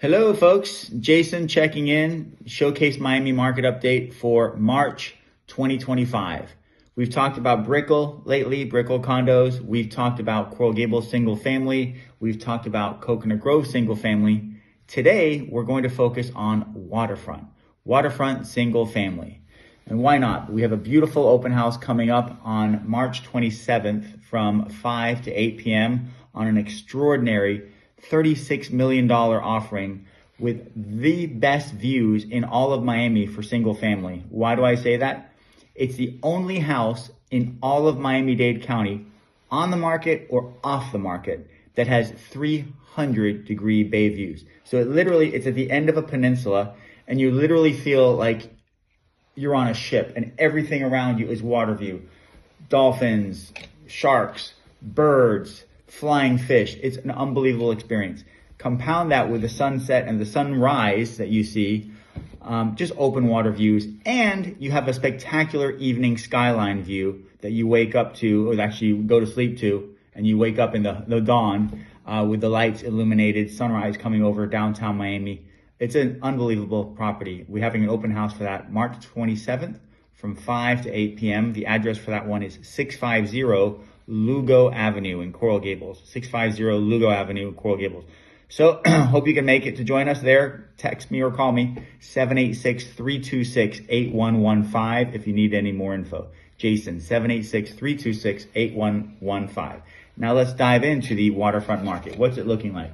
Hello, folks. Jason checking in. Showcase Miami market update for March 2025. We've talked about Brickell lately, Brickell condos. We've talked about Coral Gables single family. We've talked about Coconut Grove single family. Today, we're going to focus on Waterfront single family. And why not? We have a beautiful open house coming up on March 27th from 5 to 8 p.m. on an extraordinary $36 million offering with the best views in all of Miami for single family. Why do I say that? It's the only house in all of Miami-Dade County on the market or off the market that has 300-degree bay views. So it's at the end of a peninsula, and you literally feel like you're on a ship and everything around you is water view. Dolphins, sharks, birds, flying fish. It's an unbelievable experience. Compound that with the sunset and the sunrise that you see, just open water views, and you have a spectacular evening skyline view that you wake up to, or actually you go to sleep to, and you wake up in the dawn with the lights illuminated, sunrise coming over downtown Miami. It's an unbelievable property. We're having an open house for that March 27th from 5 to 8 p.m. The address for that one is 650 Lugo Avenue in Coral Gables. 650 Lugo Avenue in Coral Gables. So hope you can make it to join us there. Text me or call me 786-326-8115 if you need any more info. Jason, 786-326-8115. Now let's dive into the waterfront market. What's it looking like?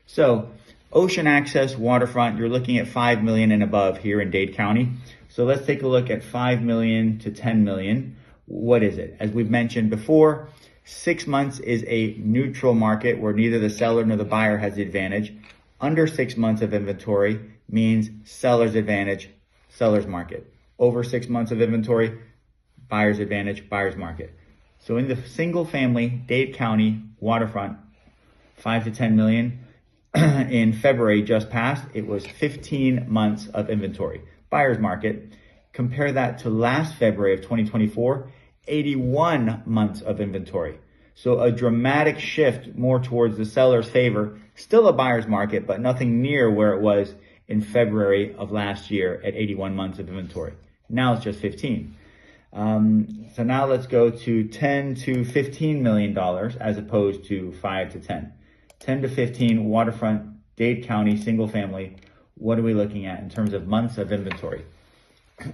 So ocean access waterfront, you're looking at 5 million and above here in Dade County. So let's take a look at 5 million to 10 million. What is it? As we've mentioned before, 6 months is a neutral market where neither the seller nor the buyer has the advantage. Under 6 months of inventory means seller's advantage, seller's market. Over 6 months of inventory, buyer's advantage, buyer's market. So in the single family Dade County waterfront, 5 to 10 million in February just passed, it was 15 months of inventory. Buyer's market, compare that to last February of 2024, 81 months of inventory. So a dramatic shift more towards the seller's favor. Still a buyer's market, but nothing near where it was in February of last year at 81 months of inventory. Now it's just 15. So now let's go to 10 to $15 million as opposed to 5 to 10. 10 to 15 waterfront, Dade County, single family. What are we looking at in terms of months of inventory?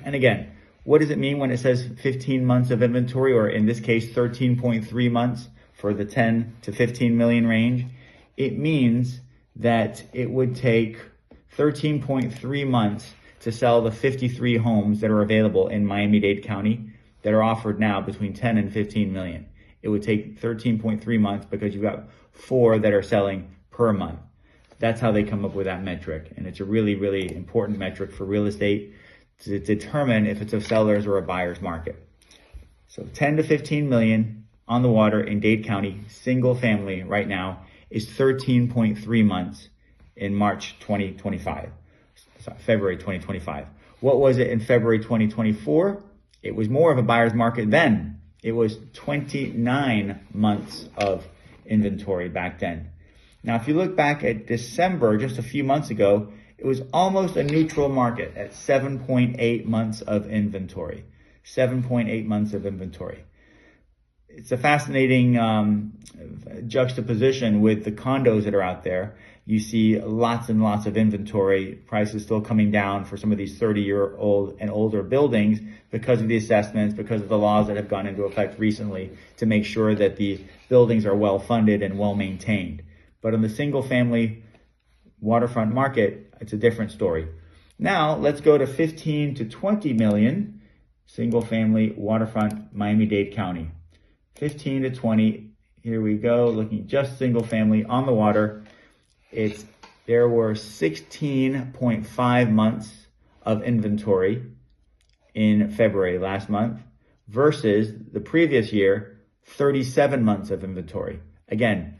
And again, what does it mean when it says 15 months of inventory, or in this case, 13.3 months for the 10 to 15 million range? It means that it would take 13.3 months to sell the 53 homes that are available in Miami-Dade County that are offered now between 10 and 15 million. It would take 13.3 months because you've got 4 that are selling per month. That's how they come up with that metric. And it's a really, really important metric for real estate to determine if it's a seller's or a buyer's market. So 10 to 15 million on the water in Dade County, single family right now, is 13.3 months in March 2025. Sorry, February 2025. What was it in February 2024? It was more of a buyer's market then. It was 29 months of inventory back then. Now, if you look back at December, just a few months ago, it was almost a neutral market at 7.8 months of inventory. 7.8 months of inventory. It's a fascinating juxtaposition with the condos that are out there. You see lots and lots of inventory, prices still coming down for some of these 30-year-old and older buildings because of the assessments, because of the laws that have gone into effect recently to make sure that the buildings are well funded and well maintained. But on the single family waterfront market, it's a different story. Now let's go to 15 to 20 million single family waterfront Miami-Dade County. 15 to 20, here we go, looking just single family on the water. There were 16.5 months of inventory in February last month versus the previous year, 37 months of inventory. Again,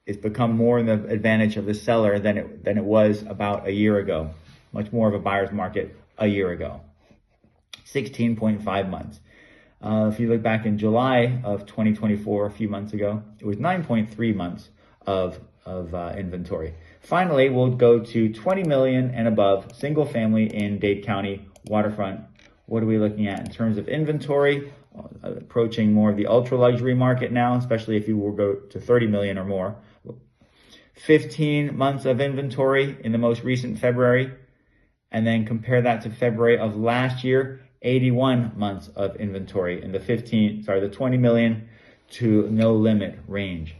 it's become more in the advantage of the seller than it was about a year ago. Much more of a buyer's market a year ago. 16.5 months. If you look back in July of 2024, a few months ago, it was 9.3 months of of inventory. Finally, we'll go to 20 million and above, single family in Dade County, waterfront. What are we looking at in terms of inventory? Approaching more of the ultra luxury market now, especially if you will go to 30 million or more. 15 months of inventory in the most recent February, and then compare that to February of last year, 81 months of inventory in the 20 million to no limit range.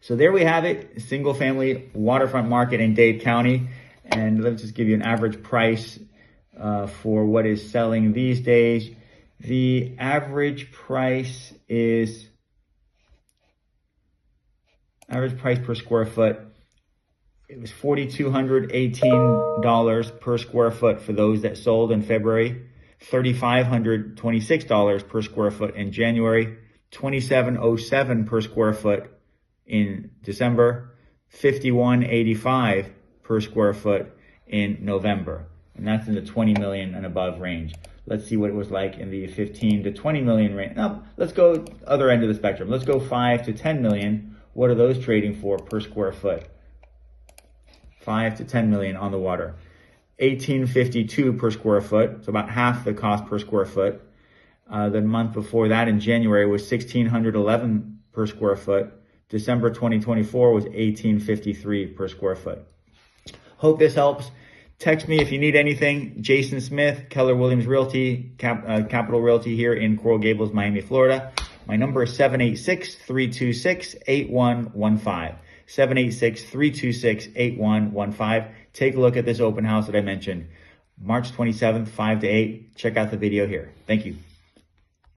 So there we have it, single family waterfront market in Dade County. And let's just give you an average price for what is selling these days. The average price per square foot, it was $4,218 per square foot for those that sold in February, $3,526 per square foot in January, $2,707 per square foot in December, $5,185 per square foot in November. And that's in the 20 million and above range. Let's see what it was like in the 15 to 20 million range. Now, let's go other end of the spectrum. Let's go 5 to 10 million. What are those trading for per square foot? 5 to 10 million on the water. $1,852 per square foot, so about half the cost per square foot. The month before that in January was $1,611 per square foot. December 2024 was $1,853 per square foot. Hope this helps. Text me if you need anything. Jason Smith, Keller Williams Realty, Capital Realty here in Coral Gables, Miami, Florida. My number is 786-326-8115. 786-326-8115. Take a look at this open house that I mentioned. March 27th, 5 to 8. Check out the video here. Thank you.